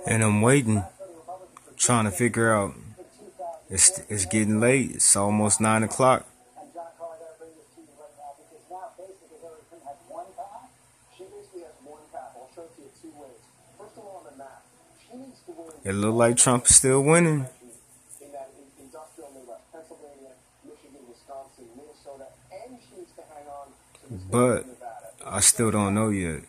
And I'm waiting, trying to figure out. It's getting late. It's almost 9 o'clock. It look like Trump is still winning, but I still don't know yet.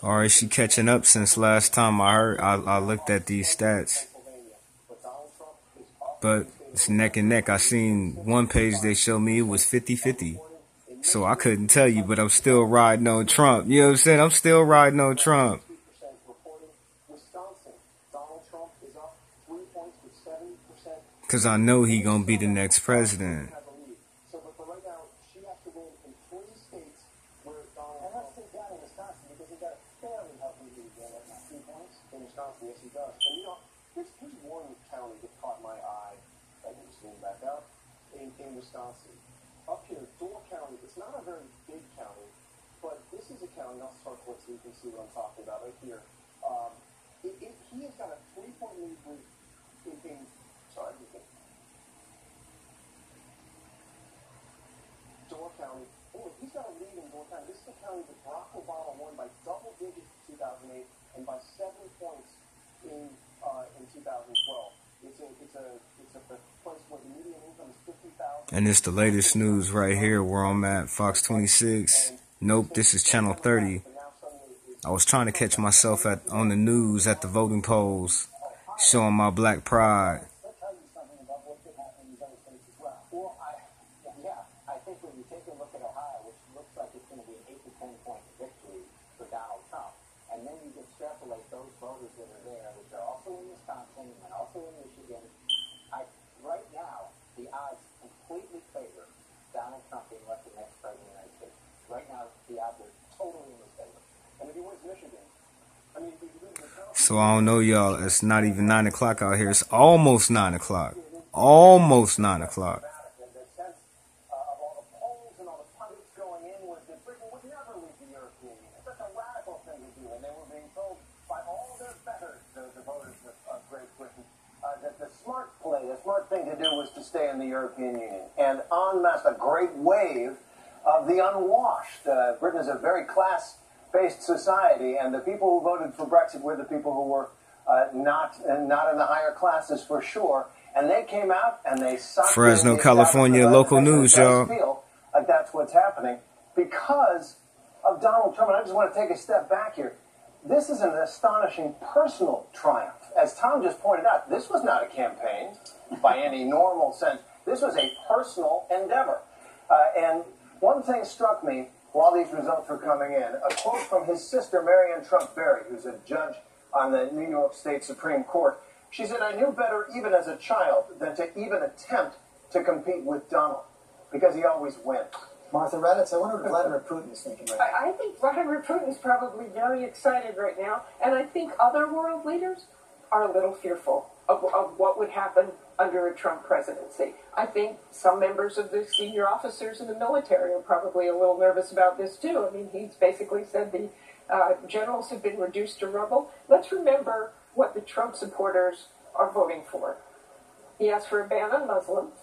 Or is she catching up since last time I looked at these stats? But it's neck and neck. I seen one page they showed me it was 50-50. So I couldn't tell you, but I'm still riding on Trump. You know what I'm saying? I'm still riding on Trump. Because I know he gonna be the next president. And it's the latest news right here where I'm at, Fox 26. Nope, this is Channel 30. I was trying to catch myself on the news at the voting polls, showing my black pride. So I don't know, y'all. It's not even 9 o'clock out here. It's almost 9 o'clock. Almost 9 o'clock. The smart thing to do was to stay in the European Union. And en masse, a great wave of the unwashed. Britain is a very class-based society, and the people who voted for Brexit were the people who were not in the higher classes for sure. And they came out and they sucked Fresno, California, local news, y'all. Feel like that's what's happening because of Donald Trump. And I just want to take a step back here. This is an astonishing personal triumph. As Tom just pointed out, this was not a campaign by any normal sense. This was a personal endeavor. And one thing struck me while these results were coming in, a quote from his sister, Marianne Trump Berry, who's a judge on the New York State Supreme Court. She said, "I knew better even as a child than to even attempt to compete with Donald because he always wins." Martha Raddatz, I wonder what Vladimir Putin is thinking right now. I think Vladimir Putin is probably very excited right now, and I think other world leaders are a little fearful of what would happen under a Trump presidency. I think some members of the senior officers in the military are probably a little nervous about this too. I mean, he's basically said the generals have been reduced to rubble. Let's remember what the Trump supporters are voting for. He asked for a ban on Muslims,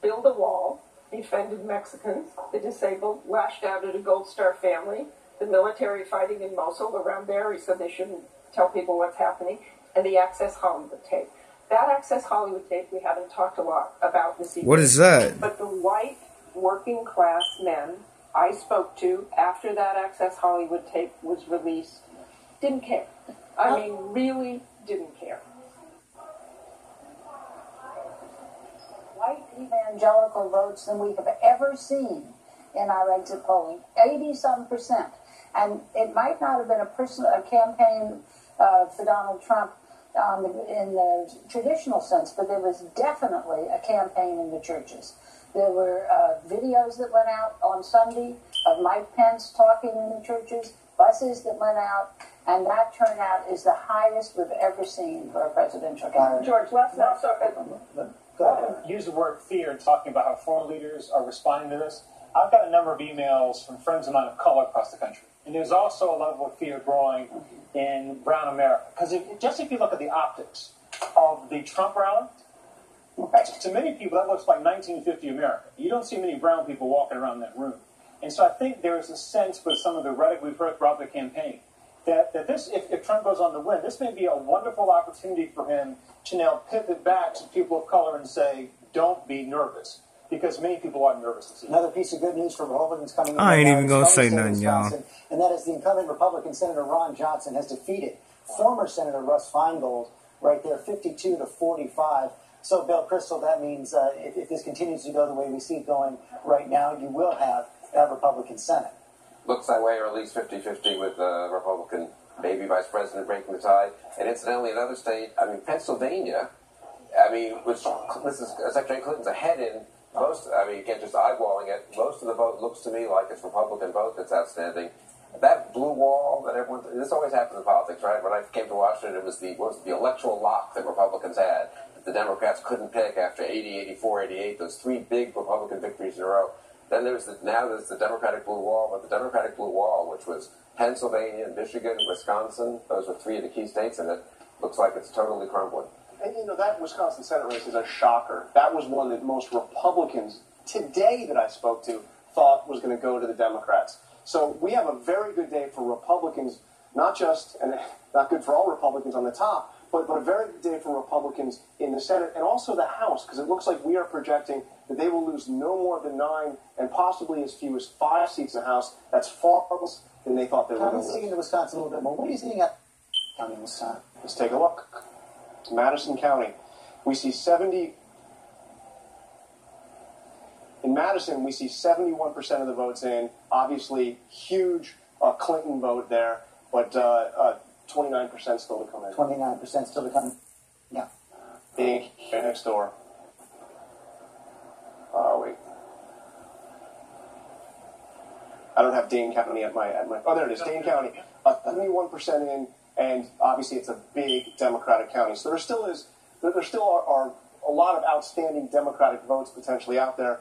build a wall, defended Mexicans, the disabled, lashed out at a Gold Star family, the military fighting in Mosul around there. He said they shouldn't tell people what's happening, and the Access Hollywood tape. That Access Hollywood tape we haven't talked a lot about this evening. What is that? But the white working class men I spoke to after that Access Hollywood tape was released didn't care. I mean, really didn't care. White evangelical votes than we have ever seen in our exit polling, 80-some%. And it might not have been a campaign for Donald Trump in the traditional sense, but there was definitely a campaign in the churches. There were videos that went out on Sunday of Mike Pence talking in the churches, buses that went out, and that turnout is the highest we've ever seen for a presidential candidate. George, let's also use the word fear and talking about how foreign leaders are responding to this. I've got a number of emails from friends of mine of color across the country. And there's also a level of fear growing in brown America. Because if you look at the optics of the Trump rally, to many people that looks like 1950 America. You don't see many brown people walking around that room. And so I think there is a sense with some of the rhetoric we've heard throughout the campaign that this, if Trump goes on to win, this may be a wonderful opportunity for him to now pivot back to people of color and say, don't be nervous. Because many people are nervous this evening. Another piece of good news for Republicans coming in. I ain't even going to say nothing, y'all. And that is the incumbent Republican Senator Ron Johnson has defeated former Senator Russ Feingold right there, 52-45. So, Bill Kristol, that means if this continues to go the way we see it going right now, you will have a Republican Senate. Looks that way, or at least 50-50 with Republican baby vice president breaking the tie. And incidentally, another state, Pennsylvania, which this is Secretary Clinton's ahead in. You can't just eyeballing it. Most of the vote looks to me like it's Republican vote that's outstanding. That blue wall that everyone, this always happens in politics, right? When I came to Washington, it was the electoral lock that Republicans had, that the Democrats couldn't pick after 80, 84, 88, those three big Republican victories in a row. Then there's the Democratic blue wall, but the Democratic blue wall, which was Pennsylvania, Michigan, Wisconsin, those were three of the key states, and it looks like it's totally crumbling. And, that Wisconsin Senate race is a shocker. That was one that most Republicans today that I spoke to thought was going to go to the Democrats. So we have a very good day for Republicans, not just, and not good for all Republicans on the top, but a very good day for Republicans in the Senate and also the House, because it looks like we are projecting that they will lose no more than 9 and possibly as few as 5 seats in the House. That's far less than they thought they were going to lose. Let's dig into Wisconsin a little bit more. What are you seeing at county in Wisconsin? Let's take a look. Madison County, we see 70. In Madison, we see 71% of the votes in. Obviously, huge Clinton vote there, but 29% still to come in. 29% still to come in. Yeah. Dane, right next door. Wait. I don't have Dane County at my. Oh, there it is. Dane County, 71% in. And obviously, it's a big Democratic county. So there still are a lot of outstanding Democratic votes potentially out there.